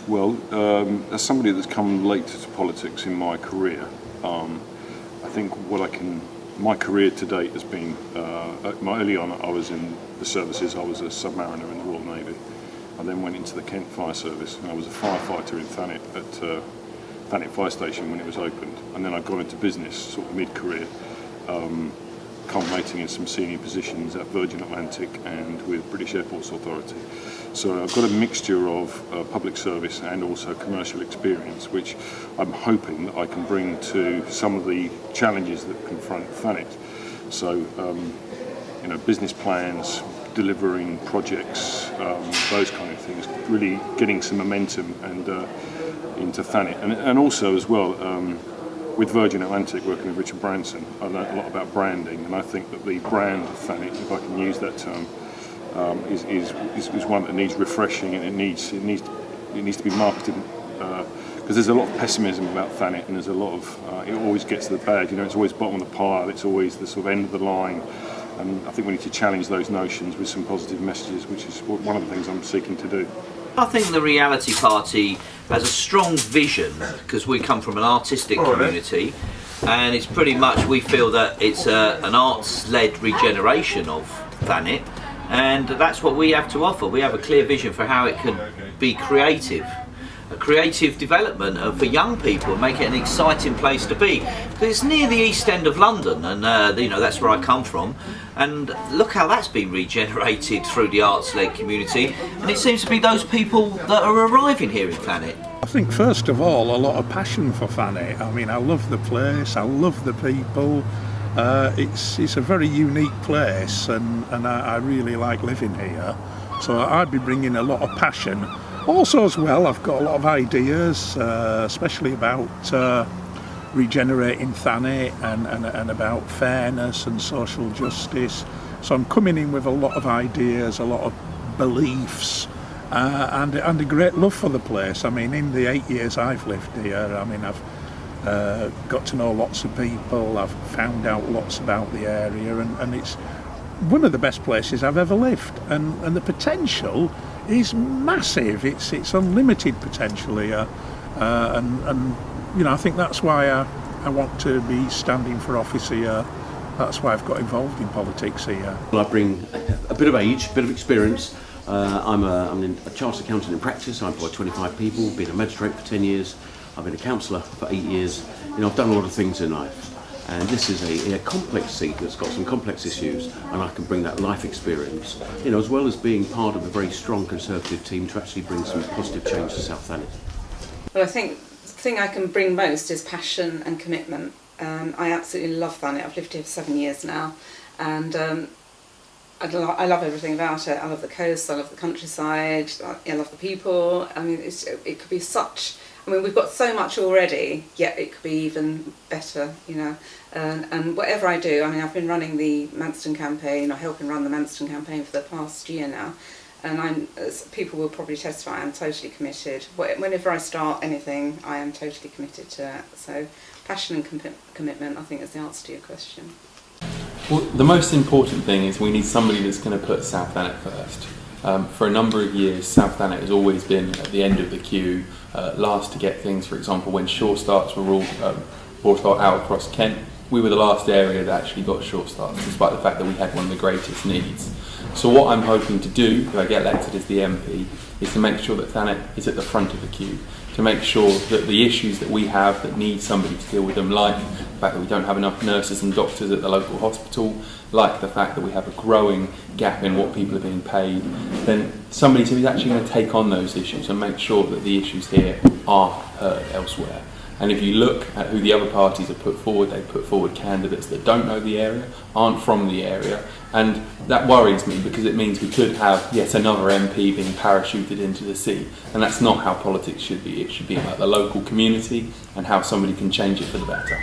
Well, as somebody that's come late to politics in my career, I think my career to date has been, early on I was in the services. I was a submariner in the Royal Navy. I then went into the Kent Fire Service, and I was a firefighter in Thanet at Thanet Fire Station when it was opened. And then I got into business sort of mid-career, culminating in some senior positions at Virgin Atlantic and with British Airports Authority. So I've got a mixture of public service and also commercial experience, which I'm hoping that I can bring to some of the challenges that confront Thanet. So, business plans, delivering projects, those kind of things, really getting some momentum and into Thanet. And also as well, with Virgin Atlantic, working with Richard Branson, I learned a lot about branding, and I think that the brand of Thanet, if I can use that term, is one that needs refreshing, and it needs to be marketed, because there's a lot of pessimism about Thanet, and there's a lot of it always gets the bad. It's always bottom of the pile. It's always the sort of end of the line, and I think we need to challenge those notions with some positive messages, which is one of the things I'm seeking to do. I think the Reality Party has a strong vision, because we come from an artistic community, and it's pretty much, we feel that it's an arts-led regeneration of Thanet, and that's what we have to offer. We have a clear vision for how it can be creative. A creative development for young people and make it an exciting place to be. Because it's near the East End of London, and that's where I come from. And look how that's been regenerated through the arts-led community. And it seems to be those people that are arriving here in Thanet. I think first of all, a lot of passion for Thanet. I mean, I love the place, I love the people. It's a very unique place, and I really like living here. So I'd be bringing a lot of passion. Also as well, I've got a lot of ideas, especially about regenerating Thanet and about fairness and social justice. So I'm coming in with a lot of ideas, a lot of beliefs, and a great love for the place. I mean, in the 8 years I've lived here, I mean, I've got to know lots of people, I've found out lots about the area, and it's one of the best places I've ever lived, and the potential is massive. It's unlimited potential here, and I think that's why I want to be standing for office here. That's why I've got involved in politics here. Well, I bring a bit of age, a bit of experience. I'm a chartered accountant in practice. I employ 25 people, been a magistrate for 10 years. I've been a councillor for 8 years. I've done a lot of things in life. And this is a complex seat that's got some complex issues, and I can bring that life experience, as well as being part of a very strong Conservative team to actually bring some positive change to South Thanet. Well, I think the thing I can bring most is passion and commitment. I absolutely love Thanet. I've lived here for 7 years now, and I love everything about it. I love the coast, I love the countryside, I love the people. I mean, it could be such... I mean, we've got so much already, yet it could be even better, And whatever I do, I mean, I've been running the Manston campaign, or helping run the Manston campaign for the past year now, and as people will probably testify, I'm totally committed. Whenever I start anything, I am totally committed to it. So, passion and commitment, I think, is the answer to your question. Well, the most important thing is we need somebody that's going to put South Thanet first. For a number of years, South Thanet has always been at the end of the queue, last to get things. For example, when shore starts were all brought out across Kent, we were the last area that actually got shore starts, despite the fact that we had one of the greatest needs. So what I'm hoping to do, if I get elected as the MP, is to make sure that Thanet is at the front of the queue, to make sure that the issues that we have that need somebody to deal with them, like the fact that we don't have enough nurses and doctors at the local hospital, like the fact that we have a growing gap in what people are being paid, then somebody who's actually going to take on those issues and make sure that the issues here are heard elsewhere. And if you look at who the other parties have put forward, they put forward candidates that don't know the area, aren't from the area, and that worries me, because it means we could have yet another MP being parachuted into the sea, and that's not how politics should be. It should be about the local community and how somebody can change it for the better.